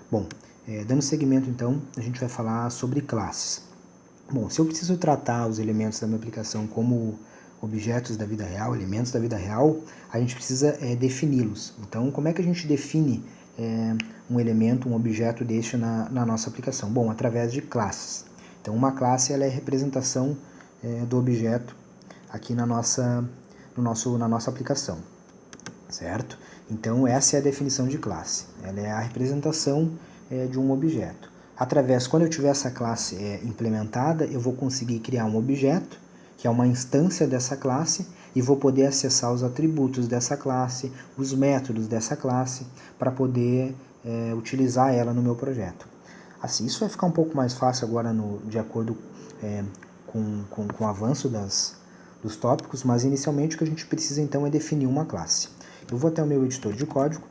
Bom, dando seguimento então, a gente vai falar sobre classes. Bom, se eu preciso tratar os elementos da minha aplicação como objetos da vida real, elementos da vida real, a gente precisa defini-los. Então, como é que a gente define um elemento, um objeto deste na nossa aplicação? Bom, através de classes. Então, uma classe ela é a representação do objeto aqui na nossa aplicação, certo? Então, essa é a definição de classe. Ela é a representação de um objeto. Quando eu tiver essa classe implementada, eu vou conseguir criar um objeto, que é uma instância dessa classe, e vou poder acessar os atributos dessa classe, os métodos dessa classe, para poder utilizar ela no meu projeto. Assim, isso vai ficar um pouco mais fácil agora de acordo com o avanço dos tópicos, mas inicialmente o que a gente precisa então é definir uma classe. Eu vou até o meu editor de código,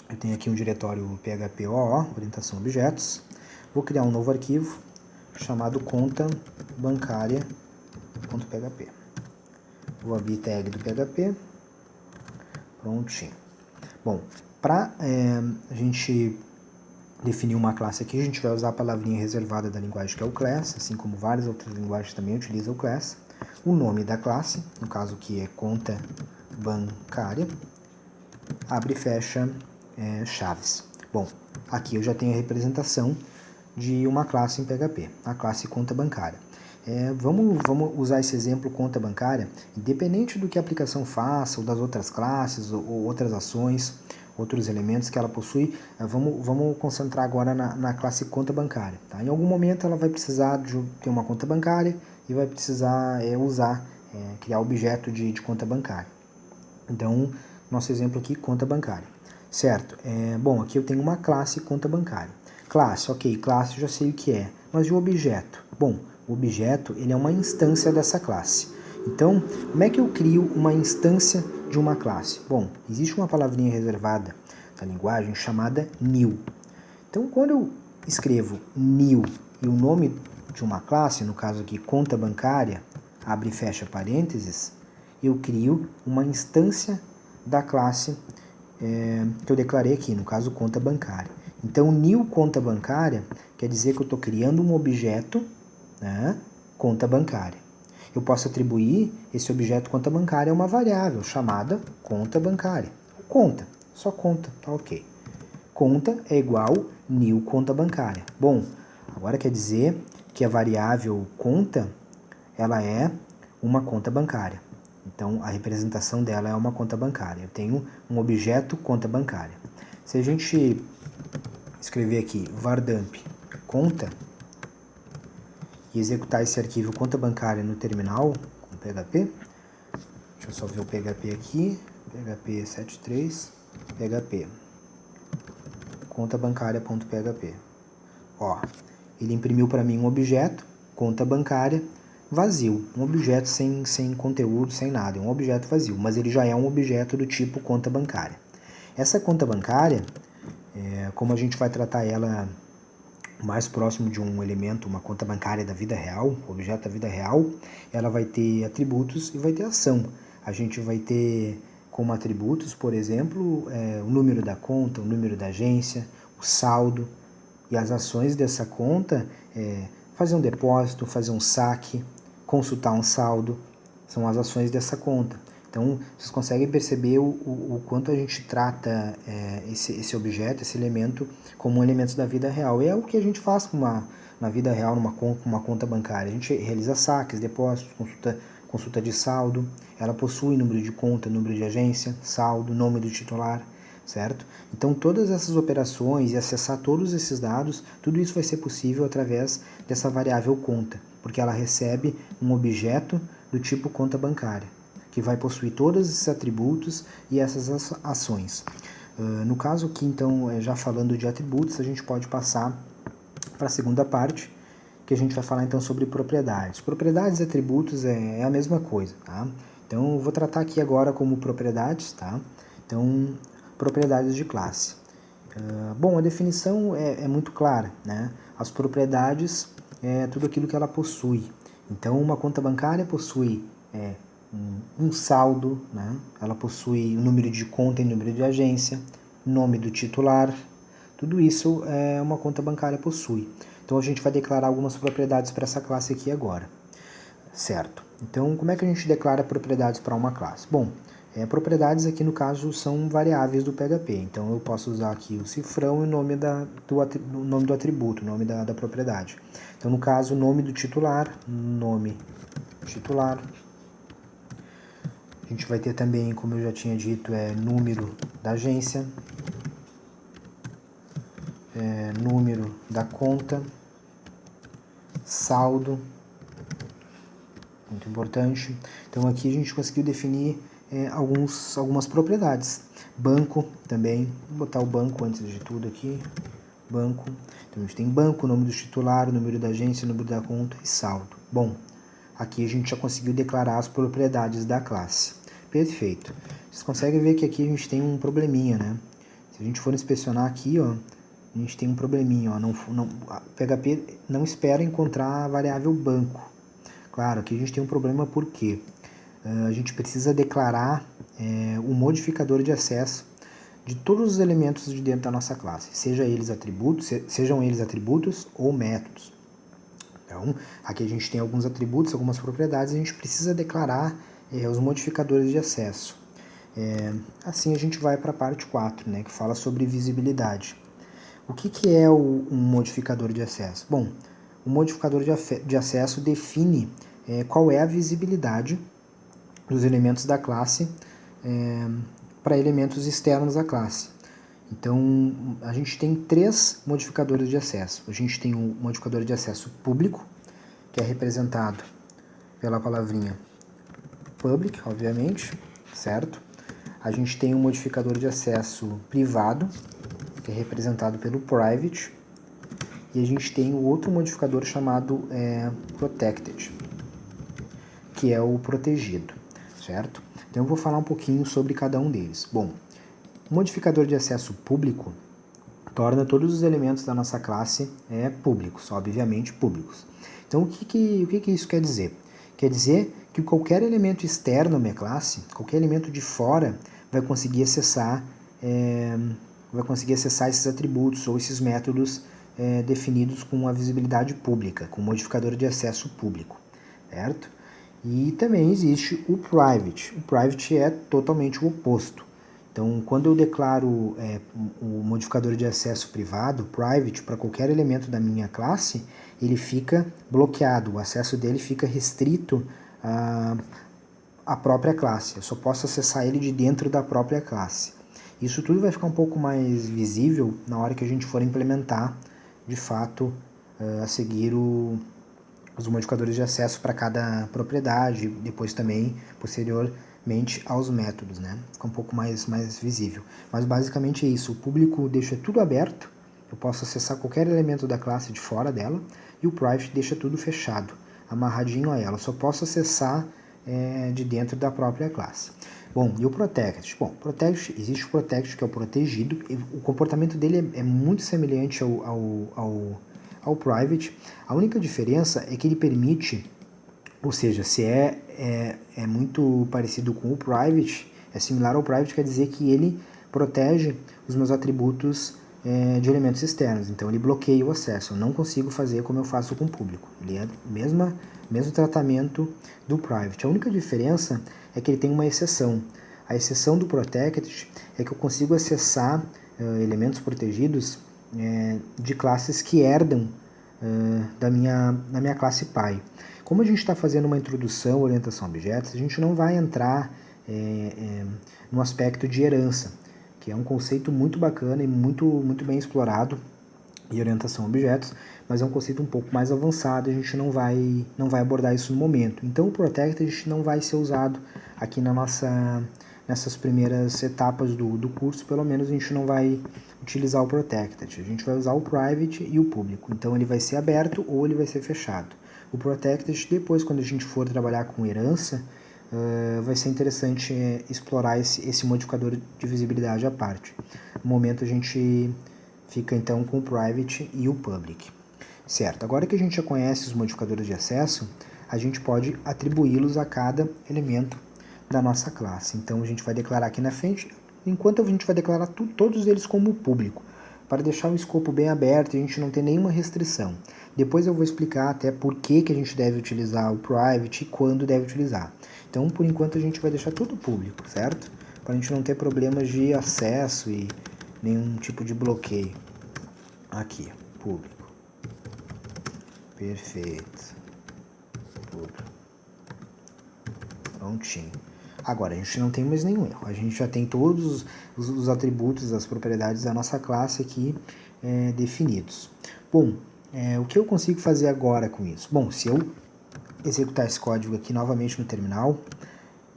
eu tenho aqui um diretório php.oo, orientação a objetos, vou criar um novo arquivo chamado conta bancária.php. Vou abrir tag do PHP, prontinho. Bom, para a gente definir uma classe aqui, a gente vai usar a palavrinha reservada da linguagem que é o class, assim como várias outras linguagens também utilizam o class. O nome da classe, no caso aqui é conta bancária, abre e fecha chaves. Bom, aqui eu já tenho a representação de uma classe em PHP, a classe conta bancária. Vamos usar esse exemplo conta bancária, independente do que a aplicação faça, ou das outras classes, ou outras ações, outros elementos que ela possui, vamos concentrar agora na classe conta bancária. Tá? Em algum momento ela vai precisar ter uma conta bancária e vai precisar criar objeto de conta bancária. Então, nosso exemplo aqui, conta bancária. Certo? Bom, aqui eu tenho uma classe conta bancária. Classe, ok, classe eu já sei o que é. Mas e o objeto? Bom, o objeto ele é uma instância dessa classe. Então, como é que eu crio uma instância de uma classe? Bom, existe uma palavrinha reservada na linguagem chamada new. Então, quando eu escrevo new e o nome de uma classe, no caso aqui conta bancária, abre e fecha parênteses, eu crio uma instância da classe que eu declarei aqui, no caso conta bancária. Então, new conta bancária quer dizer que eu estou criando um objeto, né, conta bancária. Eu posso atribuir esse objeto conta bancária a uma variável chamada conta bancária. Conta, só conta, tá ok. Conta é igual new conta bancária. Bom, agora quer dizer que a variável conta, ela é uma conta bancária. Então, a representação dela é uma conta bancária. Eu tenho um objeto conta bancária. Se a gente escrever aqui vardamp conta e executar esse arquivo conta bancária no terminal com PHP, deixa eu só ver o PHP aqui, PHP 73, PHP conta bancária.php. Ó, ele imprimiu para mim um objeto, conta bancária, vazio, um objeto sem conteúdo, sem nada, é um objeto vazio, mas ele já é um objeto do tipo conta bancária. Essa conta bancária, como a gente vai tratar ela mais próximo de um elemento, uma conta bancária da vida real, objeto da vida real, ela vai ter atributos e vai ter ação. A gente vai ter como atributos, por exemplo, o número da conta, o número da agência, o saldo, e as ações dessa conta fazer um depósito, fazer um saque, consultar um saldo, são as ações dessa conta. Então, vocês conseguem perceber o quanto a gente trata esse objeto, esse elemento, como um elemento da vida real. E é o que a gente faz na vida real, uma conta bancária. A gente realiza saques, depósitos, consulta de saldo. Ela possui número de conta, número de agência, saldo, nome do titular, certo? Então, todas essas operações e acessar todos esses dados, tudo isso vai ser possível através dessa variável conta, porque ela recebe um objeto do tipo conta bancária, que vai possuir todos esses atributos e essas ações. No caso aqui, então, já falando de atributos, a gente pode passar para a segunda parte, que a gente vai falar então sobre propriedades. Propriedades e atributos é a mesma coisa, tá? Então, eu vou tratar aqui agora como propriedades, tá? Então, propriedades de classe. Bom, a definição é muito clara, né? As propriedades é tudo aquilo que ela possui. Então, uma conta bancária possui um saldo, né? Ela possui o número de conta e número de agência, nome do titular, Tudo isso uma conta bancária possui. Então a gente vai declarar algumas propriedades para essa classe aqui agora. Certo. Então como é que a gente declara propriedades para uma classe? Bom, propriedades aqui no caso são variáveis do PHP. Então eu posso usar aqui o cifrão e o nome do atributo, o nome da propriedade. Então no caso o nome do titular, nome titular. A gente vai ter também, como eu já tinha dito, número da agência, número da conta, saldo, muito importante. Então aqui a gente conseguiu definir algumas propriedades. Banco também, vou botar o banco antes de tudo aqui, banco. Então a gente tem banco, nome do titular, número da agência, número da conta e saldo. Bom, aqui a gente já conseguiu declarar as propriedades da classe. Perfeito. Vocês conseguem ver que aqui a gente tem um probleminha, né? Se a gente for inspecionar aqui, ó, a gente tem um probleminha, ó, a PHP não espera encontrar a variável banco. Claro, aqui a gente tem um problema porque a gente precisa declarar o modificador de acesso de todos os elementos de dentro da nossa classe, sejam eles atributos ou métodos. Então, aqui a gente tem alguns atributos, algumas propriedades, e a gente precisa declarar os modificadores de acesso. Assim a gente vai para a parte 4, né, que fala sobre visibilidade. O que é um modificador de acesso? Bom, o modificador de acesso define qual é a visibilidade dos elementos da classe para elementos externos à classe. Então, a gente tem 3 modificadores de acesso. A gente tem um modificador de acesso público, que é representado pela palavrinha public, obviamente, certo? A gente tem um modificador de acesso privado, que é representado pelo private, e a gente tem o outro modificador chamado protected, que é o protegido, certo? Então eu vou falar um pouquinho sobre cada um deles. Bom, o modificador de acesso público torna todos os elementos da nossa classe públicos, obviamente públicos. Então o que isso quer dizer? Quer dizer que qualquer elemento externo à minha classe, qualquer elemento de fora, vai conseguir acessar esses atributos ou esses métodos definidos com a visibilidade pública, com o modificador de acesso público, certo? E também existe o private. O private é totalmente o oposto. Então, quando eu declaro o modificador de acesso privado, private, para qualquer elemento da minha classe, ele fica bloqueado, o acesso dele fica restrito à própria classe. Eu só posso acessar ele de dentro da própria classe. Isso tudo vai ficar um pouco mais visível na hora que a gente for implementar, de fato, a seguir os modificadores de acesso para cada propriedade, depois também, posteriormente, aos métodos, né? Fica um pouco mais visível. Mas basicamente é isso, o público deixa tudo aberto, eu posso acessar qualquer elemento da classe de fora dela, e o private deixa tudo fechado, amarradinho a ela, eu só posso acessar de dentro da própria classe. Bom, e o protected? Bom, existe o protected, que é o protegido, o comportamento dele é muito semelhante ao private. A única diferença é que ele permite, ou seja, se é muito parecido com o private, é similar ao private, quer dizer que ele protege os meus atributos de elementos externos. Então ele bloqueia o acesso, eu não consigo fazer como eu faço com o público. Ele é o mesmo tratamento do private. A única diferença é que ele tem uma exceção. A exceção do protected é que eu consigo acessar elementos protegidos de classes que herdam da minha classe pai. Como a gente está fazendo uma introdução à orientação a objetos, a gente não vai entrar no aspecto de herança, que é um conceito muito bacana e muito bem explorado em orientação a objetos, mas é um conceito um pouco mais avançado, a gente não vai abordar isso no momento. Então o Protected não vai ser usado aqui nessas primeiras etapas do curso, pelo menos a gente não vai utilizar o Protected, a gente vai usar o Private e o Público, então ele vai ser aberto ou ele vai ser fechado. O Protected, depois quando a gente for trabalhar com herança, vai ser interessante explorar esse modificador de visibilidade à parte. No momento a gente fica então com o Private e o Public. Certo, agora que a gente já conhece os modificadores de acesso, a gente pode atribuí-los a cada elemento da nossa classe. Então a gente vai declarar aqui na frente, enquanto a gente vai declarar todos eles como público. para deixar o escopo bem aberto e a gente não ter nenhuma restrição. Depois eu vou explicar até por que a gente deve utilizar o private e quando deve utilizar. Então, por enquanto, a gente vai deixar tudo público, certo? Para a gente não ter problemas de acesso e nenhum tipo de bloqueio. Aqui, público. Perfeito. Público. Prontinho. Agora, a gente não tem mais nenhum erro. A gente já tem todos os atributos, as propriedades da nossa classe aqui definidos. Bom, o que eu consigo fazer agora com isso? Bom, se eu executar esse código aqui novamente no terminal,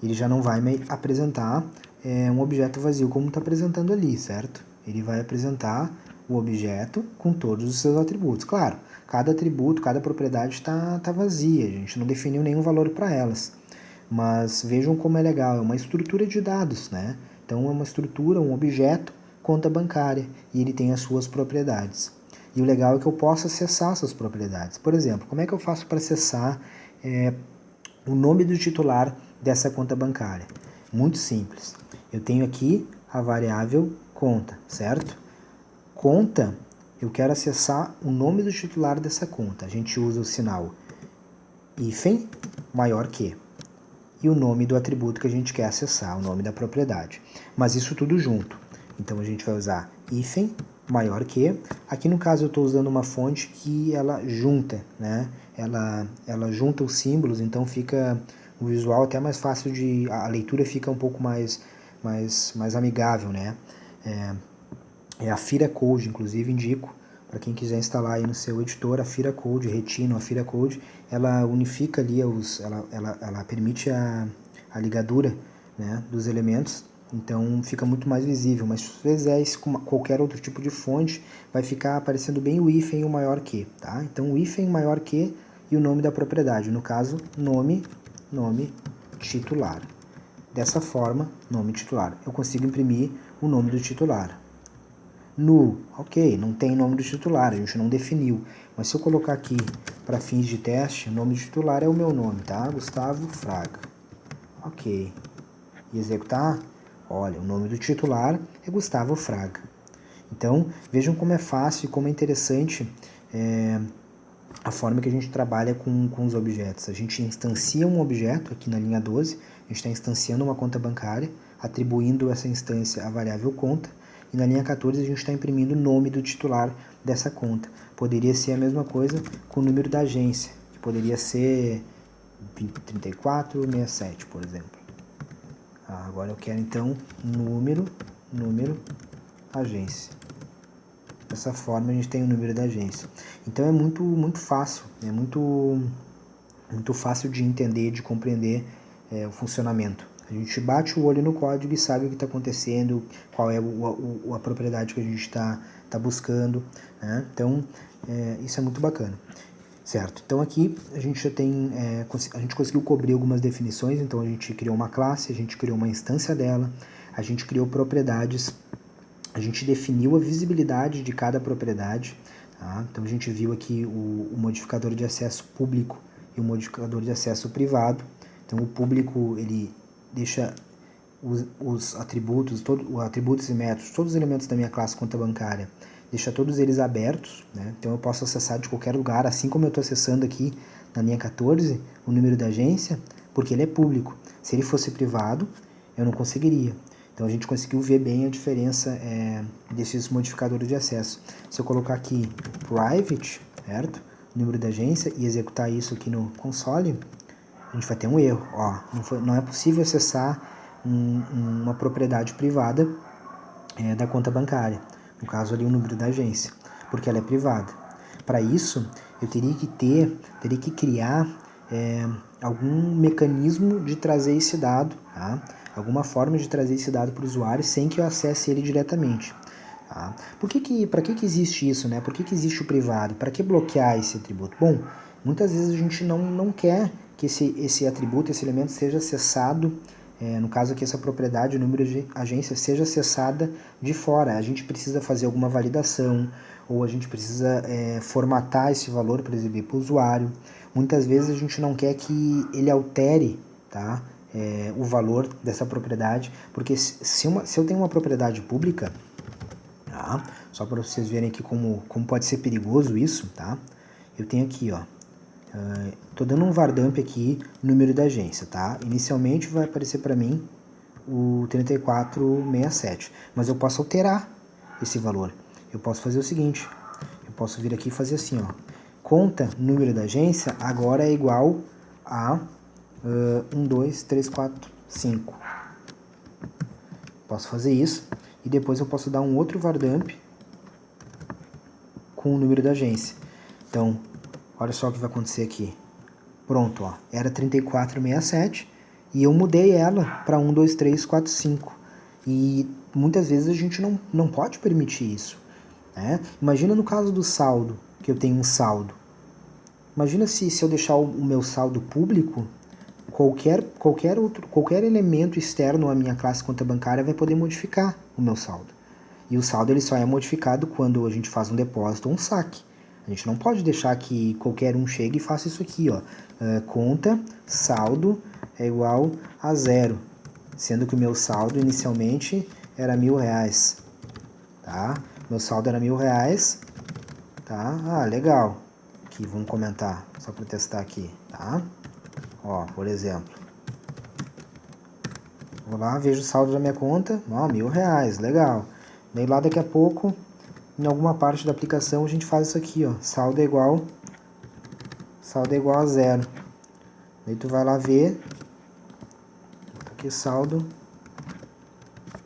ele já não vai me apresentar um objeto vazio como está apresentando ali, certo? Ele vai apresentar o objeto com todos os seus atributos. Claro, cada atributo, cada propriedade está vazia, a gente não definiu nenhum valor para elas. Mas vejam como é legal, é uma estrutura de dados, né? Então é uma estrutura, um objeto, conta bancária, e ele tem as suas propriedades. E o legal é que eu posso acessar essas propriedades. Por exemplo, como é que eu faço para acessar o nome do titular dessa conta bancária? Muito simples. Eu tenho aqui a variável conta, certo? Conta, eu quero acessar o nome do titular dessa conta. A gente usa o sinal hífen maior que. E o nome do atributo que a gente quer acessar, o nome da propriedade. Mas isso tudo junto. Então a gente vai usar hífen maior que. Aqui no caso eu estou usando uma fonte que ela junta, né? Ela junta os símbolos, então fica o visual até mais fácil de... A leitura fica um pouco mais amigável, né? É a Fira Code, inclusive indico para quem quiser instalar aí no seu editor, a Fira Code, Retino, a Fira Code, ela unifica ali, ela permite a ligadura, né, dos elementos, então fica muito mais visível, mas se você fizer isso com qualquer outro tipo de fonte, vai ficar aparecendo bem o hífen e o maior que, tá? Então o hífen maior que e o nome da propriedade, no caso, nome titular. Dessa forma, nome titular, eu consigo imprimir o nome do titular. Nu, ok, não tem nome do titular, a gente não definiu. Mas se eu colocar aqui para fins de teste, o nome do titular é o meu nome, tá? Gustavo Fraga. Ok. E executar? Olha, o nome do titular é Gustavo Fraga. Então, vejam como é fácil e como é interessante a forma que a gente trabalha com os objetos. A gente instancia um objeto, aqui na linha 12, a gente está instanciando uma conta bancária, atribuindo essa instância à variável conta, e na linha 14 a gente está imprimindo o nome do titular dessa conta. Poderia ser a mesma coisa com o número da agência, que poderia ser 3467, por exemplo. Agora eu quero então número, agência. Dessa forma a gente tem o número da agência. Então é muito fácil, é muito fácil de entender, de compreender o funcionamento. A gente bate o olho no código e sabe o que está acontecendo, qual é a propriedade que a gente está buscando, né? Então isso é muito bacana. Certo, então aqui a gente já tem, a gente conseguiu cobrir algumas definições, então a gente criou uma classe, a gente criou uma instância dela, a gente criou propriedades, a gente definiu a visibilidade de cada propriedade, tá? Então a gente viu aqui o modificador de acesso público e o modificador de acesso privado. Então o público ele deixa os atributos, atributos e métodos, todos os elementos da minha classe conta bancária, deixa todos eles abertos, né? Então eu posso acessar de qualquer lugar, assim como eu estou acessando aqui na linha 14, o número da agência, porque ele é público. Se ele fosse privado, eu não conseguiria. Então a gente conseguiu ver bem a diferença desses modificadores de acesso. Se eu colocar aqui private, certo? Número da agência, e executar isso aqui no console, a gente vai ter um erro. Ó, não é possível acessar uma propriedade privada da conta bancária. No caso ali o número da agência, porque ela é privada. Para isso, eu teria que criar algum mecanismo de trazer esse dado, tá? Alguma forma de trazer esse dado para o usuário sem que eu acesse ele diretamente. Tá? Para que existe isso, né? Por que existe o privado? Para que bloquear esse atributo? Bom, muitas vezes a gente não quer que esse atributo, esse elemento seja acessado, no caso aqui essa propriedade, o número de agência, seja acessada de fora. A gente precisa fazer alguma validação, ou a gente precisa formatar esse valor para exibir para o usuário. Muitas vezes a gente não quer que ele altere, tá? O valor dessa propriedade, porque se eu tenho uma propriedade pública, tá? só para vocês verem aqui como pode ser perigoso isso, tá? Eu tenho aqui, ó, tô dando um vardump aqui, número da agência, tá? Inicialmente vai aparecer para mim o 3467, mas eu posso alterar esse valor. Eu posso fazer o seguinte, eu posso vir aqui e fazer assim, ó, conta número da agência agora é igual a 1, 2, 3, 4, 5. Posso fazer isso e depois eu posso dar um outro vardump com o número da agência. Então, olha só o que vai acontecer aqui. Pronto, ó, era 3467 e eu mudei ela para 1, 2, 3, 4, 5. E muitas vezes a gente não pode permitir isso, né? Imagina no caso do saldo, que eu tenho um saldo. Imagina se eu deixar o meu saldo público, qualquer elemento externo à minha classe conta bancária vai poder modificar o meu saldo. E o saldo ele só é modificado quando a gente faz um depósito ou um saque. A gente não pode deixar que qualquer um chegue e faça isso aqui, ó. Conta saldo é igual a 0, sendo que o meu saldo inicialmente era R$1.000, tá? Meu saldo era R$1.000, tá? Ah, legal. Aqui, vamos comentar, só para testar aqui, tá? Ó, por exemplo, vou lá, vejo o saldo da minha conta, ó, R$1.000, legal. Daí lá daqui a pouco, em alguma parte da aplicação, a gente faz isso aqui, ó, saldo é igual a 0. Daí tu vai lá ver, aqui saldo,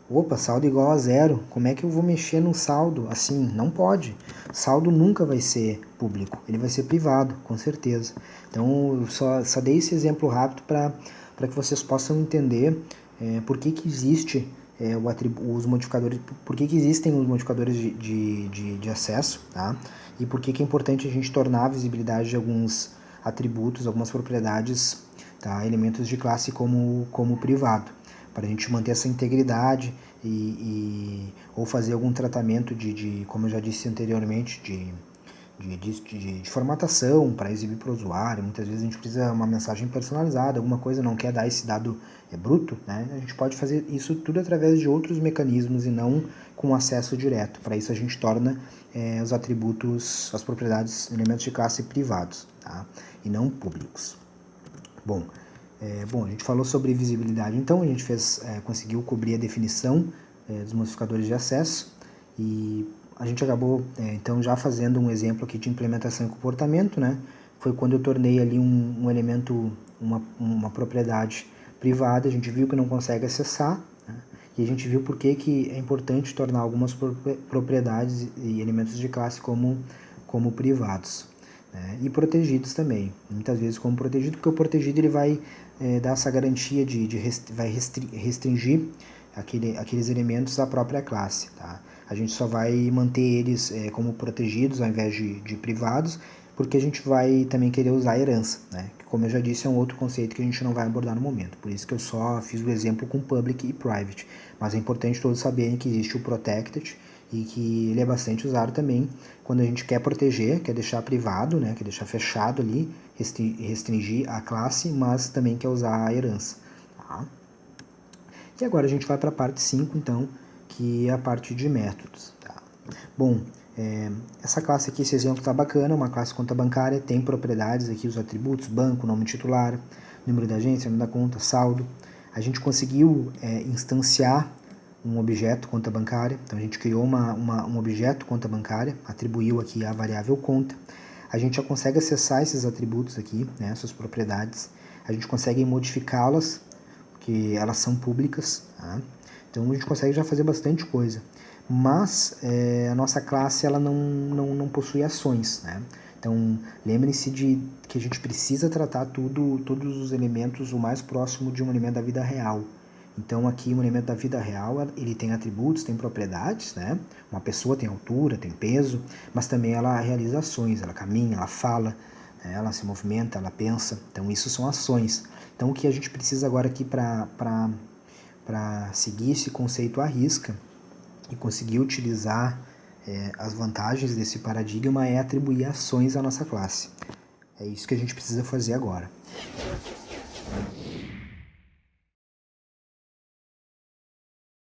opa, saldo igual a 0, como é que eu vou mexer no saldo? Assim, não pode. Saldo nunca vai ser público, ele vai ser privado, com certeza. Então, eu só dei esse exemplo rápido para que vocês possam entender por que existe os modificadores, por que existem os modificadores de acesso, tá? E por que é importante a gente tornar a visibilidade de alguns atributos, algumas propriedades, tá? Elementos de classe como privado, para a gente manter essa integridade ou fazer algum tratamento como eu já disse anteriormente, de formatação para exibir para o usuário. Muitas vezes a gente precisa uma mensagem personalizada, alguma coisa, não quer dar esse dado bruto, né? A gente pode fazer isso tudo através de outros mecanismos e não com acesso direto. Para isso a gente torna os atributos, as propriedades, elementos de classe privados, tá? E não públicos. Bom, a gente falou sobre visibilidade, então a gente conseguiu cobrir a definição dos modificadores de acesso e a gente acabou então já fazendo um exemplo aqui de implementação e comportamento, né? Foi quando eu tornei ali um elemento, uma propriedade privada, a gente viu que não consegue acessar, né? E a gente viu por que é importante tornar algumas propriedades e elementos de classe como privados. E protegidos também, muitas vezes como protegido, porque o protegido ele vai dar essa garantia vai restringir aqueles elementos à própria classe, tá? A gente só vai manter eles como protegidos ao invés de privados, porque a gente vai também querer usar a herança, né? Que, como eu já disse, é um outro conceito que a gente não vai abordar no momento, por isso que eu só fiz o exemplo com public e private, mas é importante todos saberem que existe o protected, e que ele é bastante usado também quando a gente quer proteger, quer deixar privado, né, quer deixar fechado ali, restringir a classe, mas também quer usar a herança. Tá? E agora a gente vai para a parte 5, então, que é a parte de métodos. Tá? Bom, essa classe aqui, esse exemplo está bacana, uma classe conta bancária, tem propriedades aqui, os atributos, banco, nome titular, número da agência, nome da conta, saldo. A gente conseguiu instanciar um objeto conta bancária, então a gente criou um objeto conta bancária, atribuiu aqui a variável conta, a gente já consegue acessar esses atributos aqui, né, essas propriedades, a gente consegue modificá-las, porque elas são públicas, tá? Então a gente consegue já fazer bastante coisa, mas a nossa classe ela não possui ações, né? Então lembrem-se que a gente precisa tratar todos os elementos o mais próximo de um elemento da vida real. Então aqui o elemento da vida real, ele tem atributos, tem propriedades, né? Uma pessoa tem altura, tem peso, mas também ela realiza ações, ela caminha, ela fala, ela se movimenta, ela pensa. Então isso são ações. Então o que a gente precisa agora aqui para seguir esse conceito à risca e conseguir utilizar as vantagens desse paradigma é atribuir ações à nossa classe. É isso que a gente precisa fazer agora.